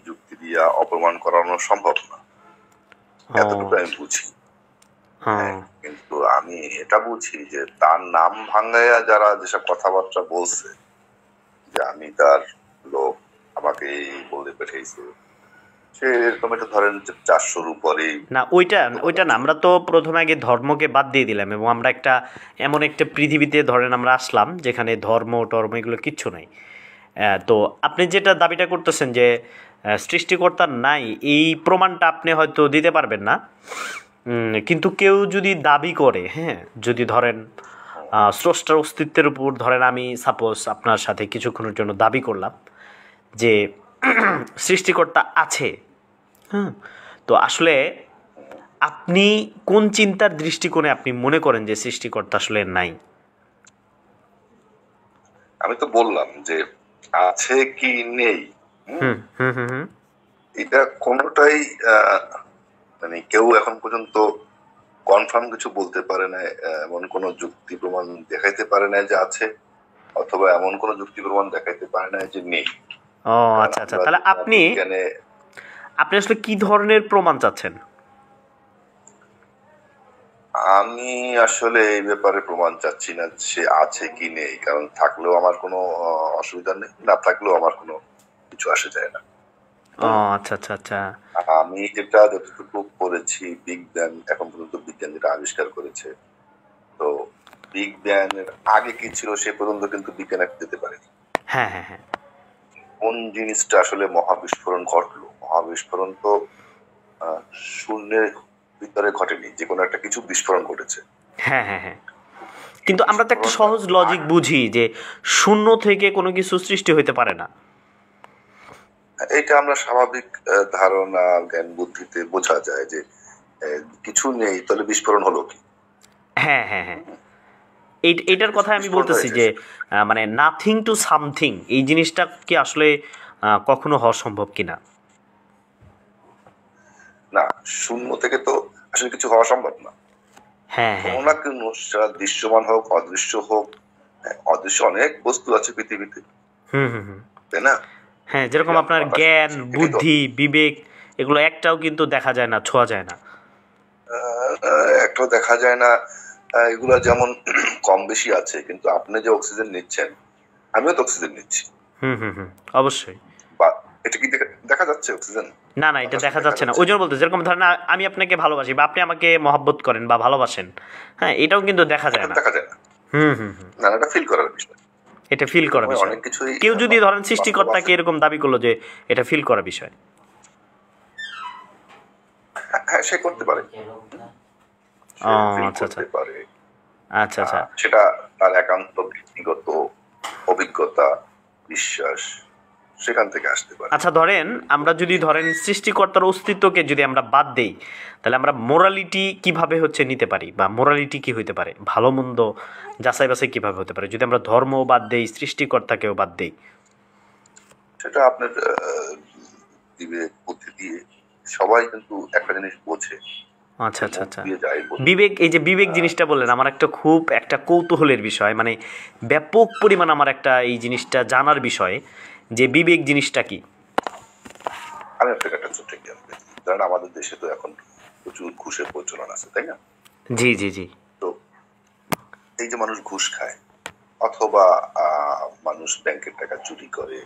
যুক্তি দিয়া অপমান করানো সম্ভব না, এতটুকু আমি বুঝি। কিন্তু আমি এটা বুঝি যে তার নাম ভাঙ্গাইয়া যারা যেসব কথাবার্তা বলছে যে আমি তার লোক, আমাকে বলে পাঠাইছে, সে এরকম একটা ধরেন 400-র উপরে না, ওইটা না, আমরা তো প্রথমে আগে ধর্মকে বাদ দিয়ে দিলাম এবং আমরা একটা এমন একটা পৃথিবীতে ধরেন আমরা আসলাম যেখানে ধর্ম এগুলো কিচ্ছু নাই। তো আপনি যেটা দাবিটা করতেছেন যে সৃষ্টিকর্তার নাই, এই প্রমাণটা আপনি হয়তো দিতে পারবেন না, কিন্তু কেউ যদি দাবি করে, হ্যাঁ, যদি ধরেন স্রষ্টার অস্তিত্বের উপর ধরেন আমি সাপোজ আপনার সাথে কিছুক্ষণের জন্য দাবি করলাম যে সৃষ্টিকর্তা আছে, হ্যাঁ, তো আসলে আপনি কোন চিন্তার দৃষ্টিকোণে আপনি মনে করেন যে সৃষ্টিকর্তা আসলে নাই? আমি তো বললাম যে আছে কি নেই, এটা কোনোটাই মানে কেউ এখন পর্যন্ত কনফার্ম কিছু বলতে পারে না, এমন কোন যুক্তি প্রমাণ দেখাইতে পারে না যে আছে, অথবা এমন কোন যুক্তি প্রমাণ দেখাইতে পারে না যে নেই। ও আচ্ছা আচ্ছা, তাহলে আপনি আসলে কি ধরনের প্রমাণ চাচ্ছেন? আমি আসলে এই ব্যাপারে প্রমাণ চাচ্ছি না সে আছে কি নেই, কারণ থাকলেও আমার কোনো অসুবিধা নেই, না থাকলেও আমার কোনো কিছু আসে যায় না। আচ্ছা আচ্ছা আচ্ছা, আমি যেটা যতটুকু পড়েছি, বিগ ব্যাং এখন পর্যন্ত বিজ্ঞান যেটা আবিষ্কার করেছে, তো বিগ ব্যাং এর আগে কি ছিল সে পর্যন্ত কিন্তু বিজ্ঞান দিতে পারেনি। হ্যাঁ হ্যাঁ হ্যাঁ, কোন জিনিসটা আসলে মহাবিস্ফোরণ ঘটলো? মহাবিস্ফোরণ তো শূন্যের ভিতরে ঘটেনি, যে কোনো একটা কিছু বিস্ফোরণ ঘটেছে। হ্যাঁ হ্যাঁ হ্যাঁ, কিন্তু আমরা তো একটা সহজ লজিক বুঝি যে শূন্য থেকে কোনো কিছু সৃষ্টি হইতে পারে না। এটা আমরা স্বাভাবিক ধারণা, জ্ঞান বুদ্ধিতে বোঝা যায় যে কিছু নেই, তাহলে বিস্ফোরণ হলো কি? হ্যাঁ হ্যাঁ হ্যাঁ, এইটার কথা আমি বলতেছি যে মানে নাথিং টু সামথিং, এই জিনিসটা কি আসলে কখনো হওয়া সম্ভব কিনা? না, শূন্য থেকে তো আসলে কিছু হওয়া সম্ভব না। হ্যাঁ হ্যাঁ, কোনো না কোনো, সেটা দৃশ্যমান হোক অদৃশ্য হোক, অদৃশ্য অনেক বস্তু আছে পৃথিবীতে, তাই না? হ্যাঁ, যেরকম আপনার জ্ঞান, বুদ্ধি, বিবেক, এগুলো একটাও কিন্তু দেখা যায় না, ছোঁয়া যায় না, একটাও দেখা যায় না। এগুলা যেমন কম বেশি আছে, কিন্তু আপনি যে অক্সিজেন নিচ্ছেন, আমিও তো অক্সিজেন নিচ্ছি। অবশ্যই। বা এটা কি দেখা যাচ্ছে অক্সিজেন? না না, এটা দেখা যাচ্ছে না। ওই জন্য বলতে, যেরকম ধরেন আমি আপনাকে ভালোবাসি বা আপনি আমাকে মহব্বত করেন বা ভালোবাসেন, হ্যাঁ, এটাও কিন্তু দেখা যায় না। দেখা যায় না। না, এটা ফিল করার বিষয়। এটা ফিল করার বিষয়। অনেক কিছুই কেউ যদি ধরেন সৃষ্টিকর্তাকে এরকম দাবি করলো যে এটা ফিল করার বিষয়, হ্যাঁ, সে করতে পারে। আচ্ছা আচ্ছা আচ্ছা আচ্ছা, সেটা তার একান্ত ব্যক্তিগত অভিজ্ঞতা, বিশ্বাস, সেখান থেকে আসতে পারে। আচ্ছা, ধরেন আমরা যদি ধরেন সৃষ্টিকর্তার অস্তিত্বকে যদি আমরা বাদ দেই, তাহলে আমরা মোরালিটি কিভাবে নিতে পারি, বা মোরালিটি কি হইতে পারে, ভালো মন্দ যাচাই বাছাই কিভাবে হতে পারে যদি আমরা ধর্ম বাদ দেই, সৃষ্টিকর্তাকেও বাদ দেই? সেটা আপনার বিবেক বুদ্ধি দিয়ে সবাই কিন্তু একটা জিনিস বোঝে। আচ্ছা আচ্ছা আচ্ছা, বিবেক, এই যে বিবেক জিনিসটা বললেন, আমার খুব একটা কৌতূহলের বিষয়, মানে ব্যাপক পরিমাণ আমার একটা এই জিনিসটা জানার বিষয় যে বিবেক জিনিসটা কি। আমি আপনাকে একটা ছোট্ট জ্ঞান দিই। কারণ আমাদের দেশে তো এখন প্রচুর ঘুষের প্রচলন আছে, তাই না? জি জি জি। তো এই যে মানুষ ঘুষ খায়, অথবা মানুষ ব্যাংকের টাকা চুরি করে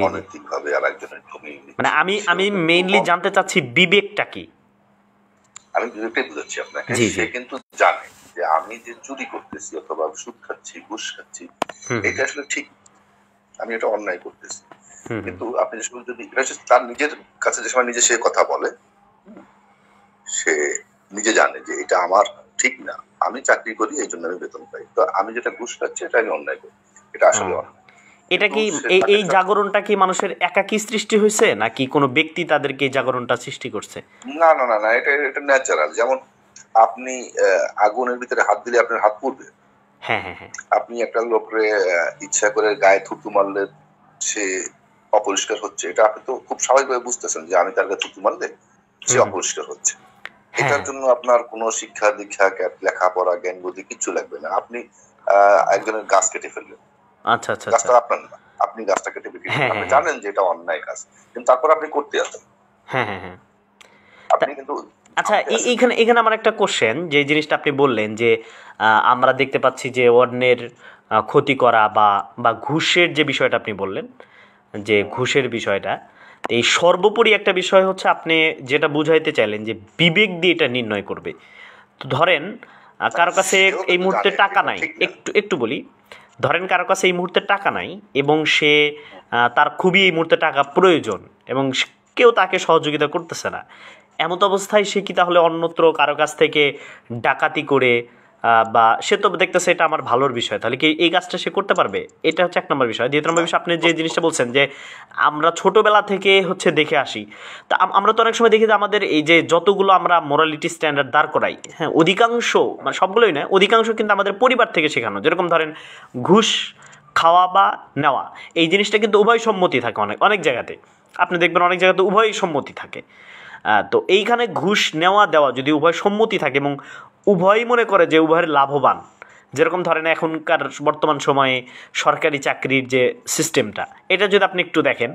অনৈতিক ভাবে আরেকজনের জমি, মানে আমি মেইনলি জানতে চাচ্ছি বিবেকটা কি। আমি বিবেকটাই বুঝাচ্ছি আপনাকে। সে কিন্তু জানে যে আমি যে চুরি করতেছি অথবা সুদ খাচ্ছি, ঘুষ খাচ্ছি, এটা আসলে ঠিক, আমি এটা অন্যায় করতেছি। কিন্তু আপনি যদি তার নিজের কাছে যে সময় নিজে সে কথা বলে, সে নিজে জানে যে এটা আমার ঠিক না, আমি চাকরি করি এই জন্য আমি বেতন পাই, তো আমি যেটা ঘুষ খাচ্ছি এটা আমি অন্যায় করি, এটা আসলে অন্যায়। এটা কি এই জাগরণটা কি মানুষের একাকী সৃষ্টি হয়েছে, নাকি কোনো ব্যক্তি তাদেরকে এই জাগরণটা সৃষ্টি করছে? না না না না, এটা ন্যাচারাল। যেমন আপনি আগুনের ভিতরে হাত দিলে আপনার হাত পুড়বে। হ্যাঁ হ্যাঁ হ্যাঁ, আপনি একটা লোকরে ইচ্ছা করে গায়ে থুতু মারলে সে অপরিষ্কার হচ্ছে, এটা আপনি তো খুব স্বাভাবিকভাবে বুঝতেছেন যে আমি তার গায়ে থুতু মারলে সে অপরিষ্কার হচ্ছে। এটার জন্য আপনার কোনো শিক্ষা দীক্ষা, লেখাপড়া, জ্ঞান বুদ্ধি কিচ্ছু লাগবে না। আপনি একজনের গাছ কেটে ফেললেন, আচ্ছা আচ্ছা আচ্ছা, গাছটা আপনার না, আপনি গাছটা কেটে বিক্রি হ্যাঁ করেন, আপনি হ্যাঁ জানেন যে এটা অন্যায় কাজ, কিন্তু তারপর আপনি করতে আছেন, হ্যাঁ হ্যাঁ হ্যাঁ। আপনি কিন্তু আচ্ছা, থামতে আছেন। এইখানে এখানে আমার একটা কোশ্চেন, যে জিনিসটা আপনি বললেন যে আমরা দেখতে পাচ্ছি যে অন্যের ক্ষতি করা বা বা ঘুষের যে বিষয়টা আপনি বললেন, যে ঘুষের বিষয়টা, তো এই সর্বোপরি একটা বিষয় হচ্ছে আপনি যেটা বুঝাইতে চাইলেন যে বিবেক দিয়ে এটা নির্ণয় করবে। তো ধরেন কারো কাছে সেও এই কিন্তু মুহূর্তে জানে টাকা এটা নাই, ঠিক না। একটু একটু বলি, ধরেন কারো কাছে এই মুহূর্তে টাকা নাই এবং সে তার খুবই এই মুহূর্তে টাকা প্রয়োজন এবং কেউ তাকে সহযোগিতা করতেছে না, এমত অবস্থায় সে কি তাহলে অন্যত্র কারো কাছ থেকে ডাকাতি করে বা সে তো দেখতেছে এটা আমার ভালোর বিষয়, তাহলে কি এই কাজটা সে করতে পারবে? এটা হচ্ছে এক নম্বর বিষয়। দ্বিতীয় নম্বর বিষয়, আপনি যে জিনিসটা বলছেন যে আমরা ছোটবেলা থেকে হচ্ছে দেখে আসি, তা আমরা তো অনেক সময় দেখি যে আমাদের এই যে যতগুলো আমরা মোরালিটি স্ট্যান্ডার্ড দাঁড় করাই, হ্যাঁ, অধিকাংশ, মানে সবগুলোই নয়, অধিকাংশ কিন্তু আমাদের পরিবার থেকে শেখানো। যেরকম ধরেন ঘুষ খাওয়া বা নেওয়া, এই জিনিসটা কিন্তু উভয় সম্মতি থাকে অনেক অনেক জায়গাতে, আপনি দেখবেন অনেক জায়গাতে উভয় সম্মতি থাকে। তো এইখানে ঘুষ নেওয়া দেওয়া যদি উভয় সম্মতি থাকে এবং উভয়ই মনে করে যে উভয়ের লাভবান, যেরকম ধরেন এখনকার বর্তমান সময়ে সরকারি চাকরির যে সিস্টেমটা, এটা যদি আপনি একটু দেখেন,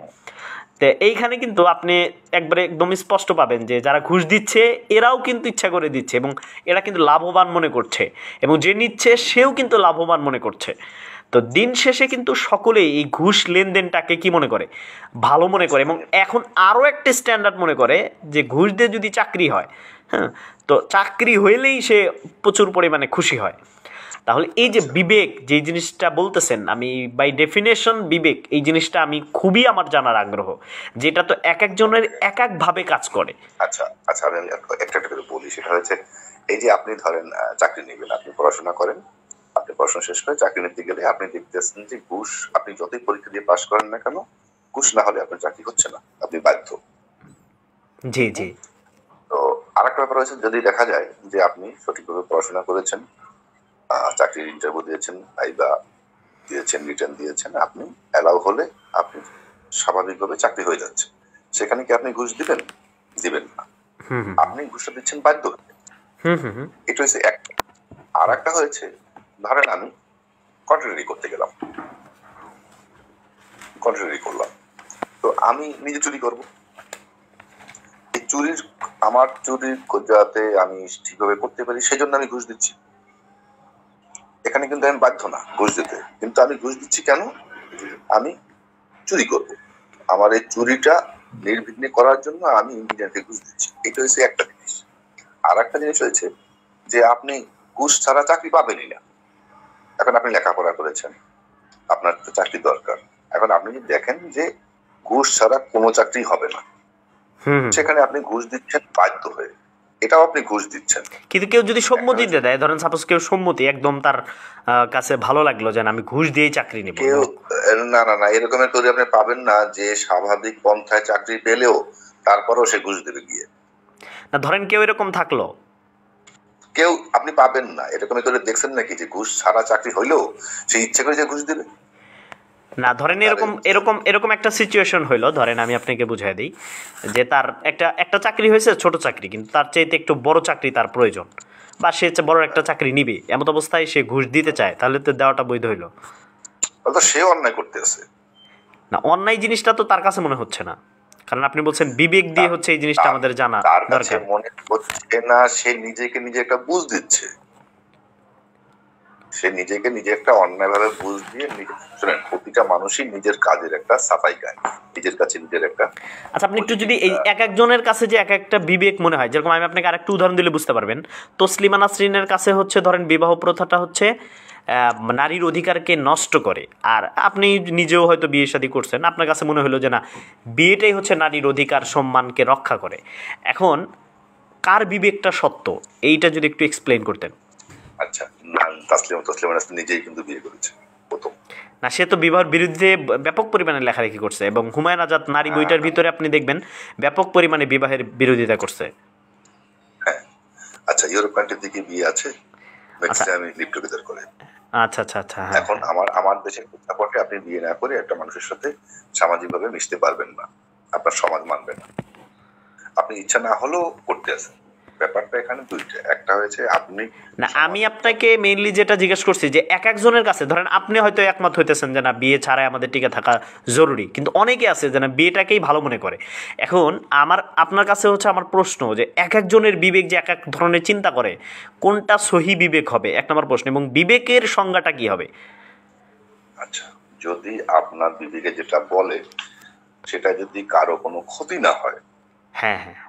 তো এইখানে কিন্তু আপনি একবারে একদম স্পষ্ট পাবেন যে যারা ঘুষ দিচ্ছে এরাও কিন্তু ইচ্ছা করে দিচ্ছে এবং এরা কিন্তু লাভবান মনে করছে, এবং যে নিচ্ছে সেও কিন্তু লাভবান মনে করছে। তো দিন শেষে কিন্তু সকলেই এই ঘুষ লেনদেনটাকে কি মনে করে, ভালো মনে করে, এবং এখন আরও একটা স্ট্যান্ডার্ড মনে করে যে ঘুষ দিয়ে যদি চাকরি হয়, হ্যাঁ, তো চাকরি হইলেই সে প্রচুর পরিমাণে খুশি হয়। তাহলে এই যে বিবেক যে জিনিসটা বলতেছেন, আমি বাই ডেফিনেশন বিবেক এই জিনিসটা আমি খুবই আমার জানার আগ্রহ, যেটা তো এক একজনের এক একভাবে কাজ করে। আচ্ছা আচ্ছা, আমি একটা একটা করে বলি। সেটা হচ্ছে, এই যে আপনি ধরেন চাকরি নেবেন, আপনি পড়াশোনা করেন, আপনি পড়াশোনা শেষ করে চাকরি নিতে গেলে আপনি দেখতেছেন যে ঘুষ, আপনি যতই পরীক্ষা দিয়ে পাশ করেন না কেন, ঘুষ না হলে আপনার চাকরি হচ্ছে না, আপনি বাধ্য। জি জি। তো আরেকটা ব্যাপার হচ্ছে, যদি দেখা যায় যে আপনি সঠিকভাবে পড়াশোনা করেছেন, চাকরির ইন্টারভিউ দিয়েছেন, ভাইবা দিয়েছেন, রিটার্ন দিয়েছেন, আপনি অ্যালাউ হলে আপনি স্বাভাবিকভাবে চাকরি হয়ে যাচ্ছে, সেখানে কি আপনি ঘুষ দিবেন? দিবেন না। আপনি ঘুষটা দিচ্ছেন বাধ্য হয়ে। এটা হচ্ছে একটা। আর একটা হয়েছে, ধরেন আমি কন্ট্রারি করতে গেলাম, কন্ট্রারি করলাম, তো আমি নিজে চুরি করব। এই চুরির, আমার চুরি যাতে আমি ঠিকভাবে করতে পারি সেজন্য আমি ঘুষ দিচ্ছি। এখানে কিন্তু আমি বাধ্য না ঘুষ দিতে, কিন্তু আমি ঘুষ দিচ্ছি কেন? আমি চুরি করব, আমার এই চুরিটা নির্বিঘ্নে করার জন্য আমি ইঞ্জিনিয়ারকে ঘুষ দিচ্ছি। এটা হচ্ছে একটা জিনিস। আর একটা জিনিস হয়েছে যে আপনি ঘুষ ছাড়া চাকরি পাবেনই না। এখন আপনি লেখাপড়া করেছেন, আপনার তো চাকরি দরকার, এখন আপনি যদি দেখেন যে ঘুষ ছাড়া কোনো চাকরি হবে না, সেখানে আপনি ঘুষ দিচ্ছেন বাধ্য হয়ে, এটাও আপনি ঘুষ দিচ্ছেন। কিন্তু কেউ যদি সম্মতি দিয়ে দেয়, ধরেন সাপোজ কেউ সম্মতি একদম তার কাছে ভালো লাগলো যে আমি ঘুষ দিয়েই চাকরি নেব, কেউ না না না, এরকমের করে আপনি পাবেন না যে স্বাভাবিক পন্থায় চাকরি পেলেও তারপরেও সে ঘুষ দেবে গিয়ে। না ধরেন কেউ এরকম থাকলো, কেউ আপনি পাবেন না। এরকম করে দেখছেন নাকি যে ঘুষ ছাড়া চাকরি হইলেও সে ইচ্ছে করে যে ঘুষ দেবে? না ধরেন এরকম এরকম এরকম একটা সিচুয়েশন হইলো, ধরেন আমি আপনাকে বুঝাই দিই যে তার একটা একটা চাকরি হয়েছে, ছোট চাকরি, কিন্তু তার চাইতে একটু বড় চাকরি তার প্রয়োজন, বা সে বড় একটা চাকরি নিবে, এমন অবস্থায় সে ঘুষ দিতে চায়, তাহলে তো দেওয়াটা বৈধ হইলো। তো সে অন্যায় করতে আছে না, অন্যায় জিনিসটা তো তার কাছে মনে হচ্ছে না, কারণ আপনি বলছেন বিবেক দিয়ে হচ্ছে এই জিনিসটা আমাদের জানা তার কাছে দরকার। মনে হচ্ছে না, সে নিজেকে নিজে একটা বুঝ দিচ্ছে, সে নিজেকে নিজে একটা অন্যায় ভাবে বুঝ দিয়ে শুনেন, প্রতিটা মানুষই নিজের কাজের একটা সাফাই গায়, নিজের কাছে নিজের একটা। আচ্ছা, আপনি একটু যদি এই এক একজনের কাছে যে এক একটা বিবেক মনে হয়, যেরকম আমি আপনাকে আরেকটু উদাহরণ দিলে বুঝতে পারবেন। তসলিমা নাসরিনের কাছে হচ্ছে ধরেন বিবাহ প্রথাটা হচ্ছে নারীর অধিকারকে নষ্ট করে, আর আপনি নিজেও হয়তো বিয়ে শাদী করছেন, আপনার কাছে মনে হলো যে না, বিয়েটাই হচ্ছে নারীর অধিকার সম্মানকে রক্ষা করে। এখন কার বিবেকটা সত্য, এইটা যদি একটু এক্সপ্লেইন করতেন। আচ্ছা, তসলিমা নাসরিন নিজেই কিন্তু বিয়ে করেছে প্রথম। না, সে তো বিবাহের বিরুদ্ধে ব্যাপক পরিমাণে লেখালেখি করছে, এবং হুমায়ুন আজাদ নারী বইটার ভিতরে আপনি দেখবেন ব্যাপক পরিমাণে বিবাহের বিরোধিতা করছে। হ্যাঁ, আচ্ছা, ইউরোপ কান্ট্রির দিকে বিয়ে আছে, ম্যাক্সিমাম লিভ টুগেদার করে। আচ্ছা আচ্ছা আচ্ছা। এখন আমার দেশের প্রেক্ষাপটে আপনি বিয়ে না করে একটা মানুষের সাথে সামাজিকভাবে মিশতে পারবেন না, আপনার সমাজ মানবে না, আপনি ইচ্ছা না হলেও করতে আছেন। ব্যাপারটা এখানে দুইটা, একটা হয়েছে আপনি না, আমি আপনাকে মেইনলি যেটা জিজ্ঞেস করছি যে এক একজনের কাছে ধরেন আপনি হয়তো একমত হইতেছেন যে না বিয়ে ছাড়াই আমাদের টিকে থাকা জরুরি, কিন্তু অনেকে আছে যে না বিয়েটাকেই ভালো মনে করে। এখন আপনার কাছে হচ্ছে আমার প্রশ্ন যে এক একজনের বিবেক যে এক এক ধরনের চিন্তা করে, কোনটা সহি বিবেক হবে এক নম্বর প্রশ্ন, এবং বিবেকের সংজ্ঞাটা কি হবে? আচ্ছা, যদি আপনার বিবেকে যেটা বলে সেটা যদি কারো কোনো ক্ষতি না হয়, হ্যাঁ হ্যাঁ,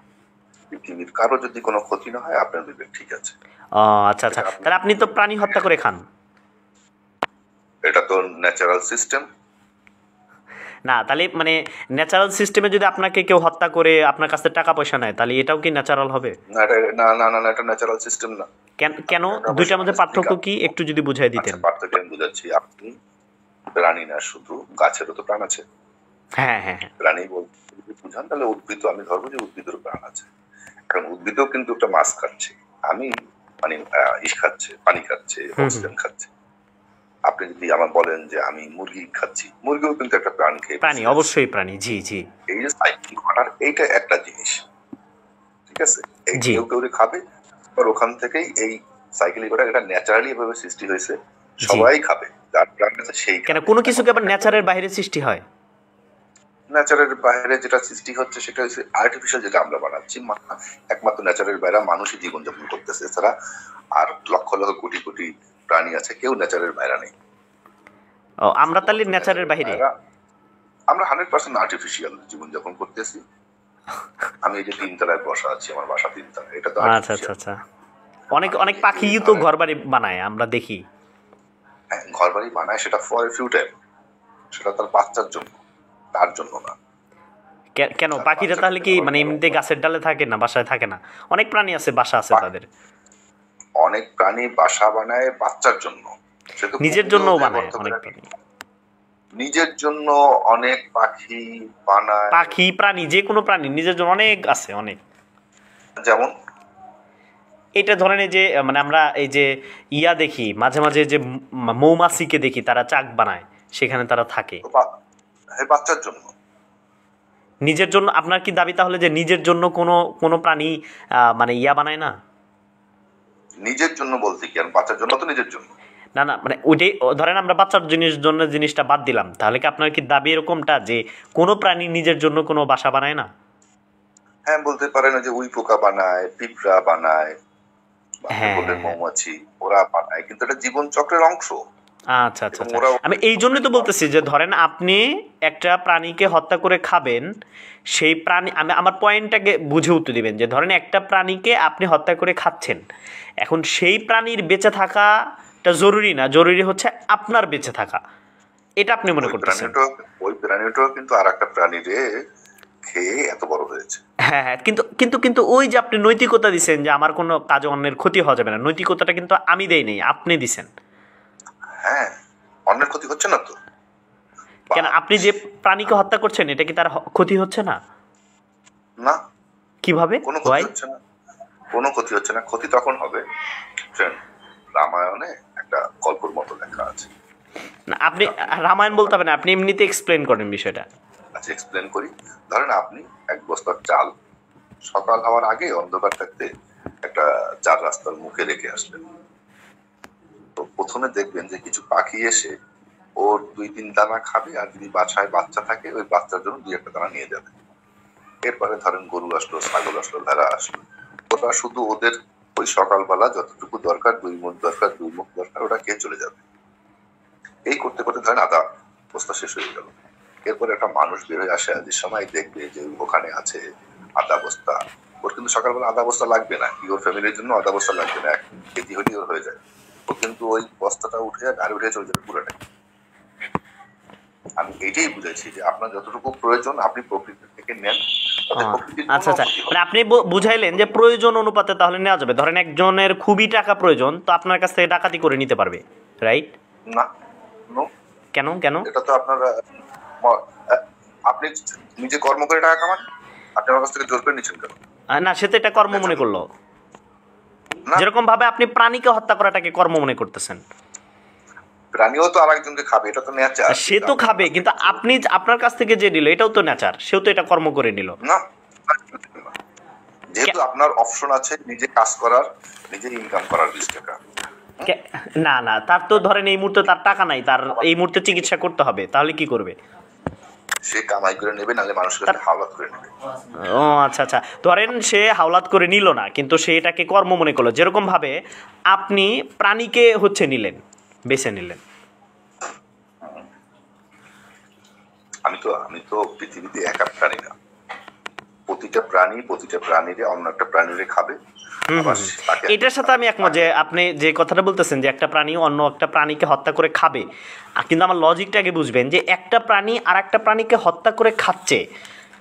পৃথিবীর কারো যদি কোনো ক্ষতি না হয়, আপনার বিবেক ঠিক আছে। ও আচ্ছা আচ্ছা, তাহলে আপনি তো প্রাণী হত্যা করে খান। এটা তো ন্যাচারাল সিস্টেম। না, তাহলে মানে ন্যাচারাল সিস্টেমে যদি আপনাকে কেউ হত্যা করে আপনার কাছে টাকা পয়সা নেয়, তাহলে এটাও কি ন্যাচারাল হবে? না, না, না, না, না, এটা ন্যাচারাল সিস্টেম না। কেন? দুইটার মধ্যে পার্থক্য কি একটু যদি বুঝাই দিতেন। পার্থক্য আমি বুঝাচ্ছি। আপনি প্রাণী না, শুধু গাছেরও তো প্রাণ আছে। হ্যাঁ হ্যাঁ হ্যাঁ, প্রাণী বলতে যদি বুঝান তাহলে উদ্ভিদ, আমি ধরবো যে উদ্ভিদেরও প্রাণ আছে। কারণ উদ্ভিদও কিন্তু একটা মাছ খাচ্ছে, আমি মানে খাচ্ছে, পানি খাচ্ছে, অক্সিজেন খাচ্ছে। আপনি যদি আমার বলেন যে আমি মুরগি খাচ্ছি, মুরগিও কিন্তু একটা প্রাণী, অবশ্যই প্রাণী। জি জি, এই যে সাইকেল করার এইটা একটা জিনিস, ঠিক আছে। এই কেউ কেউ খাবে, আর ওখান থেকেই এই সাইকেল করা, এটা ন্যাচারালি এভাবে সৃষ্টি হয়েছে, সবাই খাবে, যার প্রাণ আছে সেই। কেন কোনো কিছুকে আবার ন্যাচারের বাইরে সৃষ্টি হয়? ন্যাচারের বাইরে যেটা সৃষ্টি হচ্ছে সেটা হচ্ছে আর্টিফিশিয়াল, যেটা আমরা বানাচ্ছি। একমাত্র ন্যাচারের বাইরে মানুষই জীবনযাপন করতেছে, এছাড়া আর লক্ষ লক্ষ কোটি কোটি প্রাণী আছে, কেউ ন্যাচারের বাইরে নেই। ও, আমরা তাহলে ন্যাচারের বাইরে, আমরা 100% আর্টিফিশিয়াল জীবনযাপন করতেছি। আমি এই যে 3 তলায় বসা আছি, আমার বাসা 3 তলায়, এটা তো আচ্ছা আচ্ছা আচ্ছা। অনেক অনেক পাখিও তো ঘর বাড়ি বানায়, আমরা দেখি। হ্যাঁ, ঘর বাড়ি বানায়, সেটা ফর এ ফিউ টাইম, সেটা তার বাচ্চার জন্য, তার জন্য না। কেন পাখিরা তাহলে কি মানে এমনিতে গাছের ডালে থাকে না, বাসায় থাকে না? অনেক প্রাণী আছে বাসা আছে তাদের। অনেক প্রাণী বাসা বানায় বাচ্চার জন্য, নিজের জন্যও বানায় অনেক প্রাণী। নিজের জন্য অনেক পাখি বানায়, পাখি প্রাণী যে কোনো প্রাণী নিজের জন্য অনেক আছে, অনেক। যেমন এটা ধরেন এই যে মানে আমরা এই যে ইয়া দেখি মাঝে মাঝে যে মৌমাছিকে দেখি, তারা চাক বানায়, সেখানে তারা থাকে বাচ্চার জন্য। নিজের জন্য আপনার কি দাবি তাহলে যে নিজের জন্য কোনো প্রাণী মানে ইয়া বানায় না? নিজের জন্য বলতে কি, আর বাচ্চার জন্য তো নিজের জন্য না না, মানে ওইটাই ধরেন আমরা বাচ্চার জন্য জিনিসটা বাদ দিলাম, তাহলে কি আপনার কি দাবি এরকমটা যে কোনো প্রাণী নিজের জন্য কোনো বাসা বানায় না? হ্যাঁ, বলতে পারেন যে উই পোকা বানায়, পিঁপড়া বানায়, হ্যাঁ, মৌমাছি ওরা বানায়, কিন্তু এটা জীবন চক্রের অংশ। আচ্ছা আচ্ছা, আমি এই জন্যই তো বলতেছি যে ধরেন আপনি একটা প্রাণীকে হত্যা করে খাবেন, সেই প্রাণী আমার পয়েন্টটাকে বুঝে উত্তর দিবেন যে ধরেন একটা প্রাণীকে আপনি হত্যা করে খাচ্ছেন, এখন সেই প্রাণীর বেঁচে থাকাটা জরুরি না, জরুরি হচ্ছে আপনার বেঁচে থাকা, এটা আপনি মনে করতেছেন? ওই প্রাণীটাও কিন্তু আর একটা প্রাণীরে খেয়ে এত বড় হয়েছে। হ্যাঁ হ্যাঁ, কিন্তু কিন্তু কিন্তু ওই যে আপনি নৈতিকতা দিচ্ছেন যে আমার কোনো কাজ অন্যের ক্ষতি হওয়া যাবে না, নৈতিকতাটা কিন্তু আমি দেই নাই, আপনি দিছেন। হ্যাঁ, অন্যের ক্ষতি হচ্ছে না তো। কেন আপনি যে প্রাণীকে হত্যা করছেন এটা কি তার ক্ষতি হচ্ছে না? না। কিভাবে? কোনো ক্ষতি হচ্ছে না, কোনো ক্ষতি হচ্ছে না। ক্ষতি তখন হবে, রামায়ণে একটা গল্পের মতো লেখা আছে। না, আপনি রামায়ণ বলতে হবে না, আপনি এমনিতে এক্সপ্লেন করেন বিষয়টা। আচ্ছা, এক্সপ্লেন করি। ধরেন আপনি এক বস্তা চাল সকাল হওয়ার আগে অন্ধকার থাকতে একটা চার রাস্তার মুখে রেখে আসলেন। তো প্রথমে দেখবেন যে কিছু পাখি এসে ওর 2-3 দানা খাবে, আর যদি বাসায় বাচ্চা থাকে ওই বাচ্চার জন্য 2-1 দানা নিয়ে যাবে। এরপরে ধরেন গরু আসলো, ছাগল আসলো, ভেড়া আসলো, ওরা শুধু ওদের ওই সকালবেলা যতটুকু দরকার, 2 মুঠ দরকার, 2 মুখ দরকার, ওরা খেয়ে চলে যাবে। এই করতে করতে ধরেন আধা বস্তা শেষ হয়ে গেল। এরপরে একটা মানুষ বের হয়ে আসে, যে সময় দেখবে যে ওখানে আছে আধা বস্তা, ওর কিন্তু সকালবেলা আধা বস্তা লাগবে না, কি ওর ফ্যামিলির জন্য আধা বস্তা লাগবে না, 1 কেজি হলেই ওর হয়ে যায়। ও কিন্তু ওই বস্তাটা উঠে গাড়ি উঠে চলে যাবে পুরোটাই। আমি এইটাই বুঝাইছি যে আপনার যতটুকু প্রয়োজন আপনি প্রকৃতি থেকে নেন। আচ্ছা আচ্ছা, মানে আপনি বুঝাইলেন যে প্রয়োজন অনুপাতে তাহলে নেওয়া যাবে। ধরেন একজনের খুবই টাকা প্রয়োজন, তো আপনার কাছ থেকে ডাকাতি করে নিতে পারবে, রাইট? না, কেন কেন? এটা তো আপনার, আপনি নিজে কর্ম করে টাকা কামান, আপনি আমার কাছ থেকে জোর করে নিচ্ছেন কেন? না, সে তো এটা কর্ম মনে করলো, যেরকম ভাবে আপনি প্রাণীকে হত্যা করাটাকে কর্ম মনে করতেছেন। প্রাণীও তো আরেকজনকে খাবে, এটা তো নেচার। সে তো খাবে, কিন্তু আপনার কাছ থেকে যে নিল এটাও তো নেচার, সেও তো এটা কর্ম করে নিল। না, যেহেতু আপনার অপশন আছে নিজে কাজ করার, নিজে ইনকাম করার 20 টাকা। না না, তার তো ধরেন এই মুহূর্তে তার টাকা নাই, তার এই মুহূর্তে চিকিৎসা করতে হবে, তাহলে কি করবে? সে কামাই করে নেবে, নাহলে মানুষের কাছে হাওলাত করে নেবে। ও আচ্ছা আচ্ছা, ধরেন সে হাওলাত করে নিল না, কিন্তু সে এটাকে কর্ম মনে করলো, যেরকম ভাবে আপনি প্রাণীকে হচ্ছে নিলেন, বেছে নিলেন। আমি তো পৃথিবীতে একা প্রাণী না, প্রতিটা প্রাণীরে অন্য একটা প্রাণীরে খাবে। এটার সাথে আমি একমত যে আপনি যে কথাটা বলতেছেন যে একটা প্রাণী অন্য একটা প্রাণীকে হত্যা করে খাবে, কিন্তু আমার লজিকটা আগে বুঝবেন যে একটা প্রাণী আর একটা প্রাণীকে হত্যা করে খাচ্ছে,